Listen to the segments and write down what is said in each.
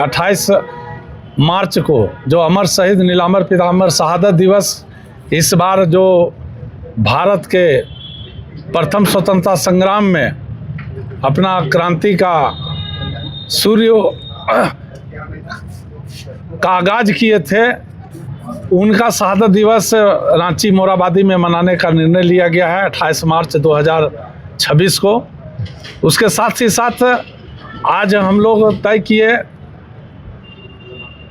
28 मार्च को जो अमर शहीद नीलांबर पीताम्बर शहादत दिवस, इस बार जो भारत के प्रथम स्वतंत्रता संग्राम में अपना क्रांति का सूर्य का आगाज किए थे, उनका शहादत दिवस रांची मोरहाबादी में मनाने का निर्णय लिया गया है 28 मार्च 2026 को। उसके साथ ही साथ आज हम लोग तय किए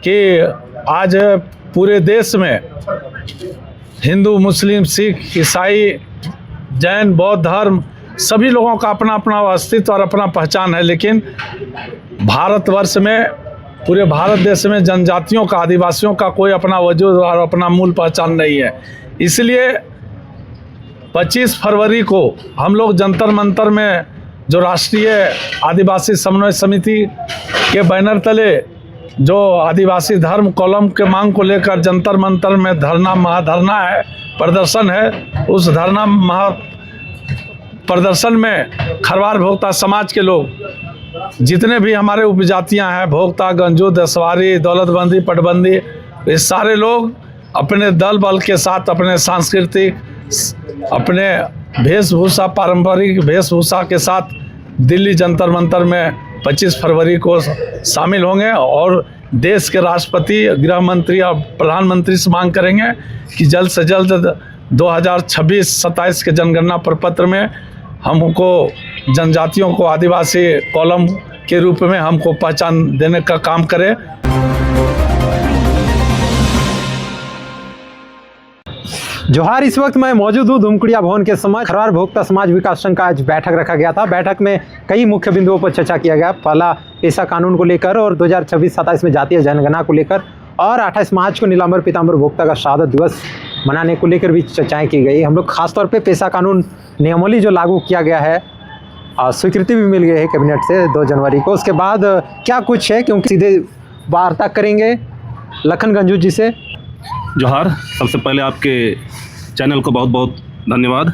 कि आज पूरे देश में हिंदू, मुस्लिम, सिख, ईसाई, जैन, बौद्ध धर्म सभी लोगों का अपना अपना अस्तित्व और अपना पहचान है, लेकिन भारतवर्ष में, पूरे भारत देश में जनजातियों का, आदिवासियों का कोई अपना वजूद और अपना मूल पहचान नहीं है। इसलिए 25 फरवरी को हम लोग जंतर मंतर में जो राष्ट्रीय आदिवासी समन्वय समिति के बैनर तले जो आदिवासी धर्म कॉलम के मांग को लेकर जंतर मंतर में धरना, महाधरना है, प्रदर्शन है, उस धरना महा प्रदर्शन में खरवार भोक्ता समाज के लोग जितने भी हमारे उपजातियां हैं, भोक्ता, गंजू, दसवारी, दौलतबंदी, पटबंदी, ये सारे लोग अपने दल बल के साथ, अपने सांस्कृतिक, अपने वेशभूषा, पारंपरिक वेशभूषा के साथ दिल्ली जंतर मंतर में 25 फरवरी को शामिल होंगे और देश के राष्ट्रपति, गृह मंत्री और प्रधानमंत्री से मांग करेंगे कि जल्द से जल्द 2026-27 के जनगणना प्रपत्र में हमको जनजातियों को आदिवासी कॉलम के रूप में हमको पहचान देने का काम करें। जोहार, इस वक्त मैं मौजूद हूँ धूमकुड़िया भवन के समय खरवार भोक्ता समाज विकास संघ का आज बैठक रखा गया था। बैठक में कई मुख्य बिंदुओं पर चर्चा किया गया। पहला पेशा कानून को लेकर और 2026-27 में जातीय जनगणना को लेकर और 28 मार्च को नीलांबर पीताम्बर भोक्ता का शहादत दिवस मनाने को लेकर भी चर्चाएं की गई। हम लोग खासतौर पर पेशा कानून नियमावली जो लागू किया गया है, स्वीकृति भी मिल गई है कैबिनेट से 2 जनवरी को। उसके बाद क्या कुछ है, क्योंकि सीधे वार्ता करेंगे लखन गंजू जी से। जोहार, सबसे पहले आपके चैनल को बहुत बहुत धन्यवाद।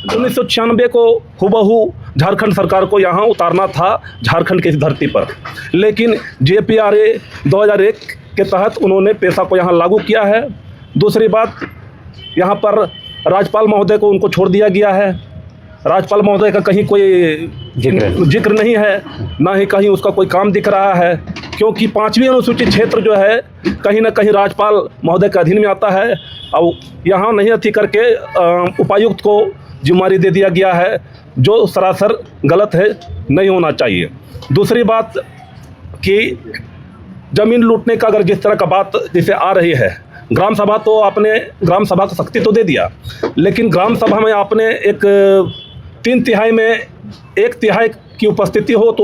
1996 को हुबहू झारखंड सरकार को यहाँ उतारना था झारखंड की इस धरती पर, लेकिन JPRA 2001 के तहत उन्होंने पेशा को यहाँ लागू किया है। दूसरी बात, यहाँ पर राज्यपाल महोदय को उनको छोड़ दिया गया है। राज्यपाल महोदय का कहीं कोई जिक्र नहीं है, ना ही कहीं उसका कोई काम दिख रहा है, क्योंकि 5वीं अनुसूचित क्षेत्र जो है कहीं ना कहीं राज्यपाल महोदय के अधीन में आता है और यहाँ नहीं अथी करके उपायुक्त को जिम्मेदारी दे दिया गया है, जो सरासर गलत है, नहीं होना चाहिए। दूसरी बात कि ज़मीन लूटने का अगर जिस तरह का बात जैसे आ रही है, ग्राम सभा तो आपने ग्राम सभा को शक्ति तो दे दिया, लेकिन ग्राम सभा में आपने एक 3/3 में 1/3 की उपस्थिति हो तो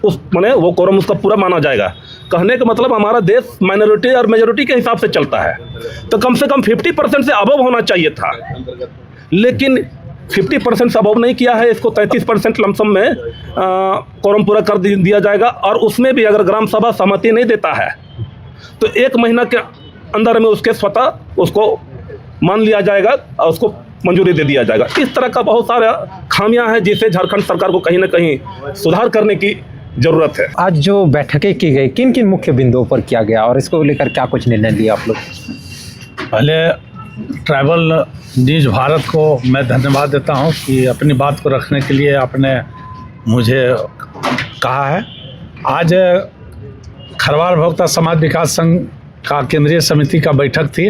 उस माने वो कोरम उसका पूरा माना जाएगा। कहने का मतलब हमारा देश माइनॉरिटी और मेजॉरिटी के हिसाब से चलता है, तो कम से कम 50% से अबव होना चाहिए था, लेकिन 50% से अबव नहीं किया है। इसको 33% लमसम में कोरम पूरा कर दिया जाएगा, और उसमें भी अगर ग्राम सभा सहमति नहीं देता है तो 1 महीना के अंदर में उसके स्वतः उसको मान लिया जाएगा और उसको मंजूरी दे दिया जाएगा। इस तरह का बहुत सारा खामियां हैं जिसे झारखंड सरकार को कहीं ना कहीं सुधार करने की ज़रूरत है। आज जो बैठकें की गई, किन किन मुख्य बिंदुओं पर किया गया और इसको लेकर क्या कुछ निर्णय लिया आप लोग? पहले ट्राइबल न्यूज भारत को मैं धन्यवाद देता हूं कि अपनी बात को रखने के लिए आपने मुझे कहा है। आज खरवार भोक्ता समाज विकास संघ का केंद्रीय समिति का बैठक थी।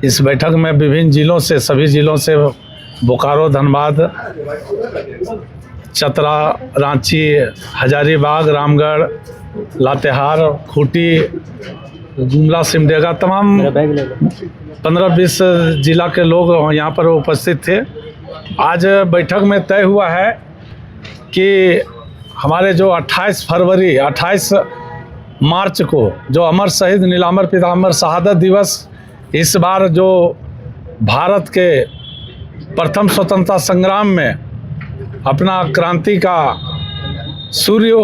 इस बैठक में विभिन्न जिलों से, सभी जिलों से, बोकारो, धनबाद, चतरा, रांची, हजारीबाग, रामगढ़, लातेहार, खूंटी, जुमला, सिमडेगा, तमाम 15-20 जिला के लोग यहाँ पर उपस्थित थे। आज बैठक में तय हुआ है कि हमारे जो 28 मार्च को जो अमर शहीद नीलांबर पीताम्बर शहादत दिवस, इस बार जो भारत के प्रथम स्वतंत्रता संग्राम में अपना क्रांति का सूर्य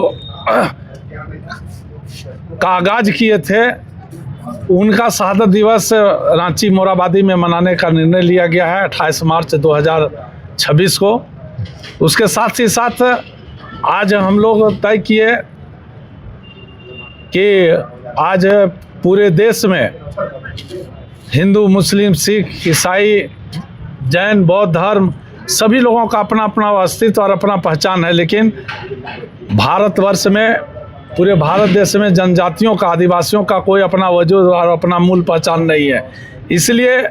का आगाज किए थे, उनका शहादत दिवस रांची मोरहाबादी में मनाने का निर्णय लिया गया है 28 मार्च 2026 को। उसके साथ ही साथ आज हम लोग तय किए कि आज पूरे देश में हिंदू, मुस्लिम, सिख, ईसाई, जैन, बौद्ध धर्म सभी लोगों का अपना अपना अस्तित्व और अपना पहचान है, लेकिन भारतवर्ष में, पूरे भारत देश में जनजातियों का, आदिवासियों का कोई अपना वजूद और अपना मूल पहचान नहीं है। इसलिए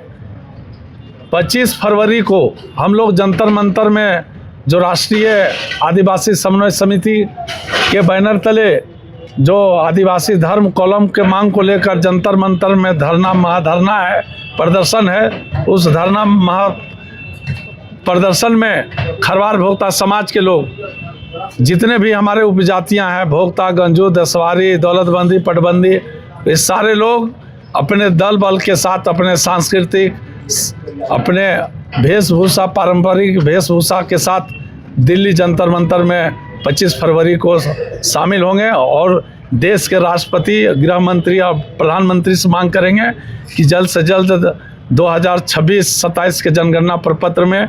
25 फरवरी को हम लोग जंतर मंतर में जो राष्ट्रीय आदिवासी समन्वय समिति के बैनर तले जो आदिवासी धर्म कॉलम के मांग को लेकर जंतर मंतर में धरना, महाधरना है, प्रदर्शन है, उस धरना महा प्रदर्शन में खरवार भोक्ता समाज के लोग जितने भी हमारे उपजातियां हैं, भोक्ता, गंजू, दसवारी, दौलतबंदी, पटबंदी, ये सारे लोग अपने दल बल के साथ, अपने सांस्कृतिक, अपने वेशभूषा, पारंपरिक वेशभूषा के साथ दिल्ली जंतर मंतर में 25 फरवरी को शामिल होंगे और देश के राष्ट्रपति, गृह मंत्री और प्रधानमंत्री से मांग करेंगे कि जल्द से जल्द 2026-27 के जनगणना प्रपत्र में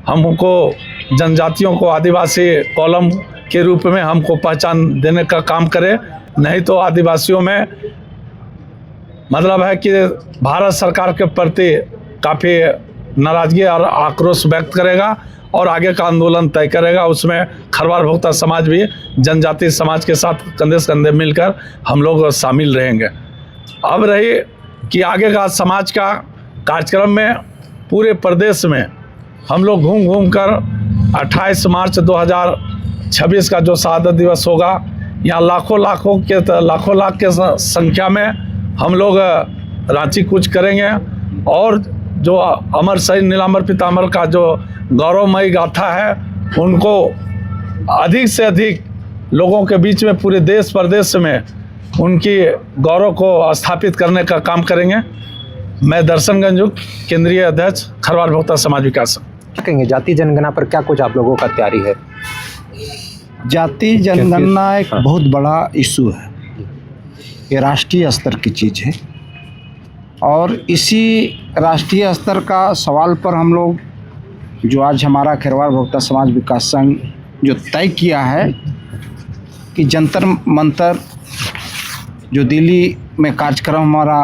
हमको जनजातियों को आदिवासी कॉलम के रूप में हमको पहचान देने का काम करे। नहीं तो आदिवासियों में मतलब है कि भारत सरकार के प्रति काफ़ी नाराज़गी और आक्रोश व्यक्त करेगा और आगे का आंदोलन तय करेगा। उसमें खरवार भोक्ता समाज भी जनजाति समाज के साथ कंधे से कंधे मिलकर हम लोग शामिल रहेंगे। अब रही कि आगे का समाज का कार्यक्रम में पूरे प्रदेश में हम लोग घूम घूम कर 28 मार्च 2026 का जो शहादत दिवस होगा, यहाँ लाखों लाख के संख्या में हम लोग रांची कूच करेंगे और जो अमर शहीद नीलांबर पीताम्बर का जो गौरवमयी गाथा है उनको अधिक से अधिक लोगों के बीच में पूरे देश प्रदेश में उनकी गौरव को स्थापित करने का काम करेंगे। मैं दर्शन गंजू, केंद्रीय अध्यक्ष खरवार भोक्ता समाज विकास। कहेंगे जाति जनगणना पर क्या कुछ आप लोगों का तैयारी है? जाति जनगणना एक बहुत बड़ा इशू है, ये राष्ट्रीय स्तर की चीज़ है और इसी राष्ट्रीय स्तर का सवाल पर हम लोग जो आज हमारा खरवार भोक्ता समाज विकास संघ जो तय किया है कि जंतर मंतर जो दिल्ली में कार्यक्रम हमारा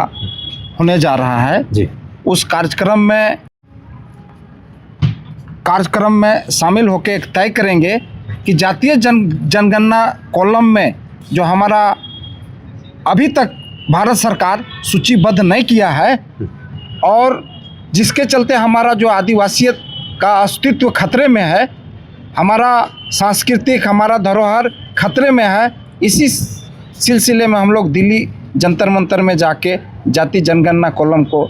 होने जा रहा है जी, उस कार्यक्रम में शामिल होकर एक तय करेंगे कि जातीय जनगणना कॉलम में जो हमारा अभी तक भारत सरकार सूचीबद्ध नहीं किया है और जिसके चलते हमारा जो आदिवासियत का अस्तित्व खतरे में है, हमारा सांस्कृतिक, हमारा धरोहर खतरे में है, इसी सिलसिले में हम लोग दिल्ली जंतर मंतर में जाके जाति जनगणना कॉलम को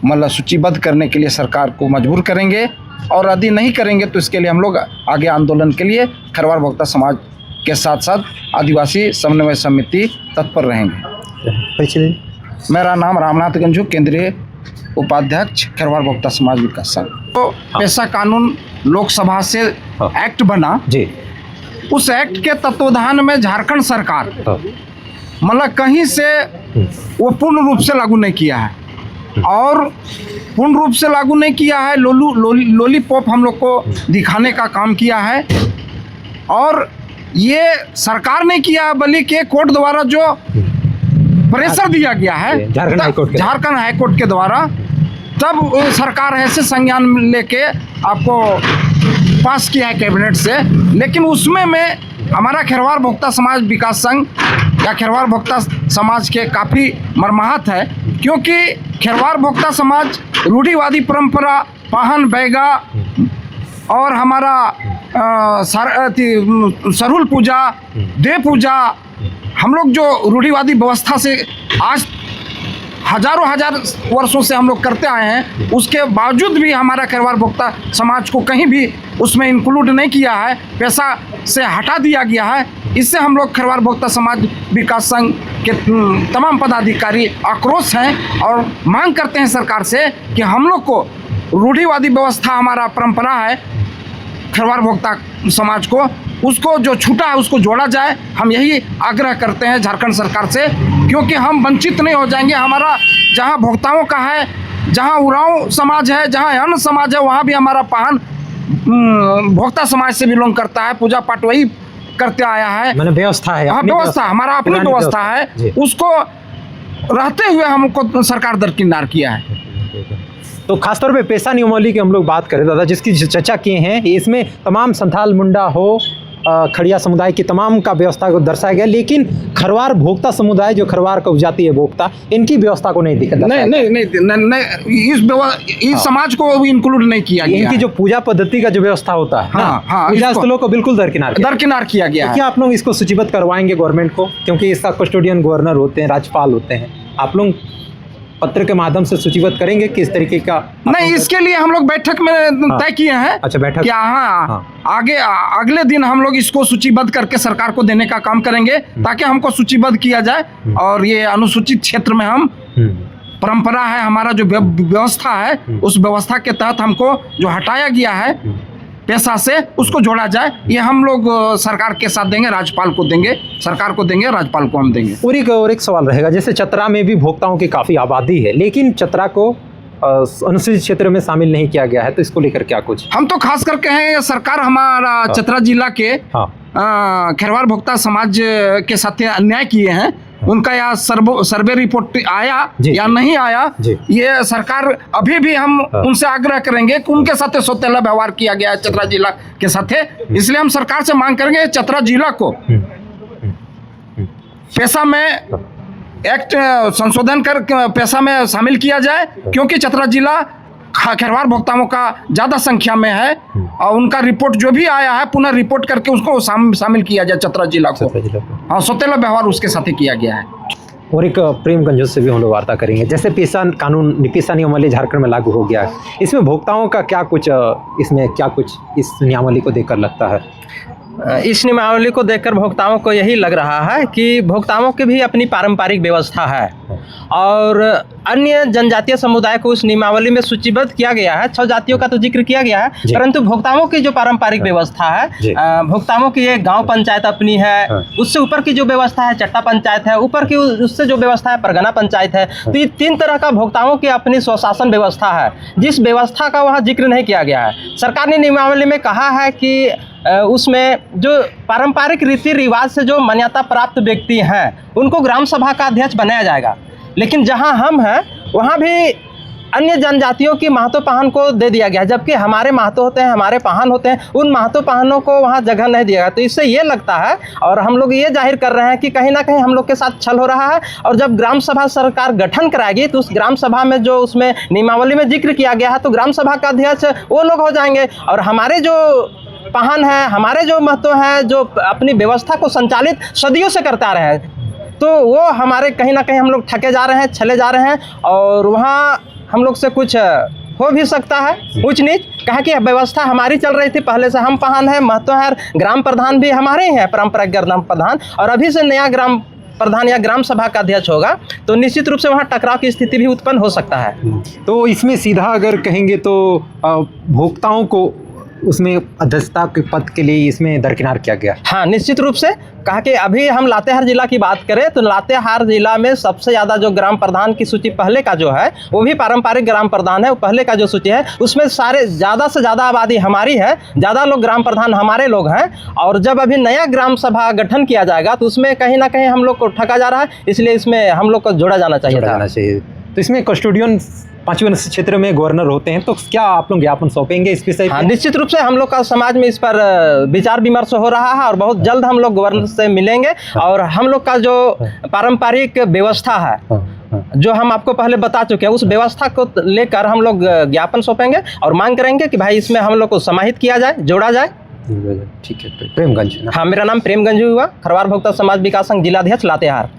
मतलब सूचीबद्ध करने के लिए सरकार को मजबूर करेंगे और यदि नहीं करेंगे तो इसके लिए हम लोग आगे आंदोलन के लिए खरवार भोक्ता समाज के साथ साथ आदिवासी समन्वय समिति तत्पर रहेंगे। मेरा नाम रामनाथ गंजू, केंद्रीय उपाध्यक्ष खरवार भोक्ता समाज विकास संघ। तो पेशा कानून लोकसभा से एक्ट बना जी, उस एक्ट के तत्वाधान में झारखंड सरकार मतलब कहीं से वो पूर्ण रूप से लागू नहीं किया है और पूर्ण रूप से लागू नहीं किया है, लॉलीपॉप हम लोग को दिखाने का काम किया है और ये सरकार ने किया बल्कि कोर्ट द्वारा जो प्रेशर दिया गया है झारखंड हाईकोर्ट के द्वारा, तब सरकार ऐसे संज्ञान लेके आपको पास किया है कैबिनेट से। लेकिन उसमें हमारा खरवार भोक्ता समाज विकास संघ या खरवार भोक्ता समाज के काफ़ी मर्माहत है, क्योंकि खरवार भोक्ता समाज रूढ़िवादी परंपरा, पाहन बैगा और हमारा सरुल पूजा, देव पूजा, हम लोग जो रूढ़िवादी व्यवस्था से आज हजारों वर्षों से हम लोग करते आए हैं, उसके बावजूद भी हमारा खरवार भोक्ता समाज को कहीं भी उसमें इंक्लूड नहीं किया है, पैसा से हटा दिया गया है। इससे हम लोग खरवार भोक्ता समाज विकास संघ के तमाम पदाधिकारी आक्रोश हैं और मांग करते हैं सरकार से कि हम लोग को रूढ़िवादी व्यवस्था, हमारा परंपरा है खरवार भोक्ता समाज को, उसको जो छूटा है उसको जोड़ा जाए। हम यही आग्रह करते हैं झारखंड सरकार से, क्योंकि हम वंचित नहीं हो जाएंगे। हमारा जहां भोक्ताओं का है, जहां उरांव समाज है, जहां अन्य समाज है, वहां भी हमारा पाहन भोक्ता समाज से बिलोंग करता है, पूजा पाठ वही करते आया है, मैंने व्यवस्था है, हाँ अपनी व्यवस्था, हमारा अपनी पुरानी व्यवस्था है, जी। उसको रहते हुए हमको सरकार दरकिनार किया है। तो खासतौर पे पेशा नियमावली की हम लोग बात करें दादा, जिसकी चर्चा किए हैं, इसमें तमाम संथाल मुंडा हो, खड़िया समुदाय की तमाम का व्यवस्था को दर्शाया गया, लेकिन खरवार भोक्ता समुदाय जो खरवार का उपजाति है भोक्ता, इनकी व्यवस्था को नहीं दिखा। इस समाज को इंक्लूड नहीं किया गया। इनकी जो पूजा पद्धति का जो व्यवस्था होता है, हाँ, पूजा स्थलों को बिल्कुल दरकिनार किया गया है। क्या आप लोग इसको सूचीबद्ध करवाएंगे गवर्नमेंट को, क्योंकि इसका कस्टोडियन गवर्नर होते हैं, राज्यपाल होते हैं, आप लोग पत्र के माध्यम से सूचीबद्ध करेंगे किस तरीके का? नहीं, इसके लिए हम लोग बैठक में तय किए हैं। अच्छा, बैठक क्या? हाँ, आगे अगले दिन हम लोग इसको सूचीबद्ध करके सरकार को देने का काम करेंगे, ताकि हमको सूचीबद्ध किया जाए और ये अनुसूचित क्षेत्र में हम परंपरा है, हमारा जो व्यवस्था है, उस व्यवस्था के तहत हमको जो हटाया गया है पेशा से, उसको जोड़ा जाए। ये हम लोग सरकार के साथ देंगे, राज्यपाल को देंगे, सरकार को देंगे, राज्यपाल को हम देंगे। और एक सवाल रहेगा, जैसे चतरा में भी भोक्ताओं की काफ़ी आबादी है, लेकिन चतरा को अनुसूचित क्षेत्र में शामिल नहीं किया गया है, तो इसको लेकर क्या कुछ? हम तो खास करके हैं, सरकार हमारा चतरा जिला के खरवार भोक्ता समाज के साथ अन्याय किए हैं। उनका यहाँ सर्वे रिपोर्ट आया या नहीं आया, ये सरकार अभी भी हम उनसे आग्रह करेंगे कि उनके साथ सौतेला व्यवहार किया गया है चतरा जिला के साथ, इसलिए हम सरकार से मांग करेंगे चतरा जिला को पेशा में एक्ट संशोधन कर पेशा में शामिल किया जाए, क्योंकि चतरा जिला खरवार भोक्ताओं का ज़्यादा संख्या में है और उनका रिपोर्ट जो भी आया है पुनः रिपोर्ट करके उसको शामिल किया जाए चतरा जिला को। हाँ, सौतेला व्यवहार उसके साथ ही किया गया है। और एक प्रेमगंज से भी हम लोग वार्ता करेंगे, जैसे पेशा नियमावली झारखंड में लागू हो गया है, इसमें भोक्ताओं का क्या कुछ इस नियमावली को देखकर लगता है? इस नियमावली को देखकर भोक्ताओं को यही लग रहा है कि भोक्ताओं की भी अपनी पारंपरिक व्यवस्था है और अन्य जनजातीय समुदाय को उस नियमावली में सूचीबद्ध किया गया है। 6 जातियों का तो जिक्र किया गया है, परंतु भोक्ताओं की जो पारंपरिक व्यवस्था है, भोक्ताओं की एक गांव पंचायत अपनी है, उससे ऊपर की जो व्यवस्था है चट्टा पंचायत है, ऊपर की उससे जो व्यवस्था है परगना पंचायत है। तो ये 3 तरह का भोक्ताओं की अपनी स्वशासन व्यवस्था है, जिस व्यवस्था का वहाँ जिक्र नहीं किया गया है। सरकार ने नियमावली में कहा है कि उसमें जो पारंपरिक रीति रिवाज से जो मान्यता प्राप्त व्यक्ति हैं उनको ग्राम सभा का अध्यक्ष बनाया जाएगा, लेकिन जहां हम हैं वहां भी अन्य जनजातियों की महतो पाहन को दे दिया गया, जबकि हमारे महतो होते हैं, हमारे पाहन होते हैं, उन महतो पाहनों को वहां जगह नहीं दिया गया। तो इससे ये लगता है और हम लोग ये जाहिर कर रहे हैं कि कहीं ना कहीं हम लोग के साथ छल हो रहा है। और जब ग्राम सभा सरकार गठन कराएगी तो उस ग्राम सभा में जो उसमें नियमावली में जिक्र किया गया है, तो ग्राम सभा का अध्यक्ष वो लोग हो जाएंगे और हमारे जो पाहन है, हमारे जो महतो हैं, जो अपनी व्यवस्था को संचालित सदियों से करते आ रहे हैं, तो वो हमारे कहीं ना कहीं हम लोग ठगे जा रहे हैं, छले जा रहे हैं और वहाँ हम लोग से कुछ हो भी सकता है ऊंच नीच। कहा कि व्यवस्था हमारी चल रही थी पहले से, हम पाहन है, महतो है, ग्राम प्रधान भी हमारे ही हैं, परंपरागत ग्राम प्रधान, और अभी से नया ग्राम प्रधान या ग्राम सभा का अध्यक्ष होगा तो निश्चित रूप से वहाँ टकराव की स्थिति भी उत्पन्न हो सकता है। तो इसमें सीधा अगर कहेंगे तो भोक्ताओं को उसमें अध्यक्षता के पद के लिए इसमें दरकिनार किया गया। हाँ, निश्चित रूप से कहा कि अभी हम लातेहार जिला की बात करें तो लातेहार जिला में सबसे ज़्यादा जो ग्राम प्रधान की सूची पहले का जो है वो भी पारंपरिक ग्राम प्रधान है, वो पहले का जो सूची है उसमें सारे ज़्यादा से ज़्यादा आबादी हमारी है, ज़्यादा लोग ग्राम प्रधान हमारे लोग हैं। और जब अभी नया ग्राम सभा गठन किया जाएगा तो उसमें कहीं ना कहीं हम लोग को ठगा जा रहा है, इसलिए इसमें हम लोग को जोड़ा जाना चाहिए। तो इसमें कस्टोडियन 5वें क्षेत्र में गवर्नर होते हैं, तो क्या आप लोग ज्ञापन सौंपेंगे इस विषय? हाँ, निश्चित रूप से हम लोग का समाज में इस पर विचार विमर्श हो रहा है और बहुत जल्द हम लोग गवर्नर से मिलेंगे और हम लोग का जो पारंपरिक व्यवस्था है जो हम आपको पहले बता चुके हैं, उस व्यवस्था को लेकर हम लोग ज्ञापन सौंपेंगे और मांग करेंगे कि भाई इसमें हम लोग को समाहित किया जाए, जोड़ा जाए। ठीक है। प्रेमगंज। हाँ, मेरा नाम प्रेमगंज हुआ, खरवार भोक्ता समाज विकास संघ जिलाध्यक्ष लातेहार।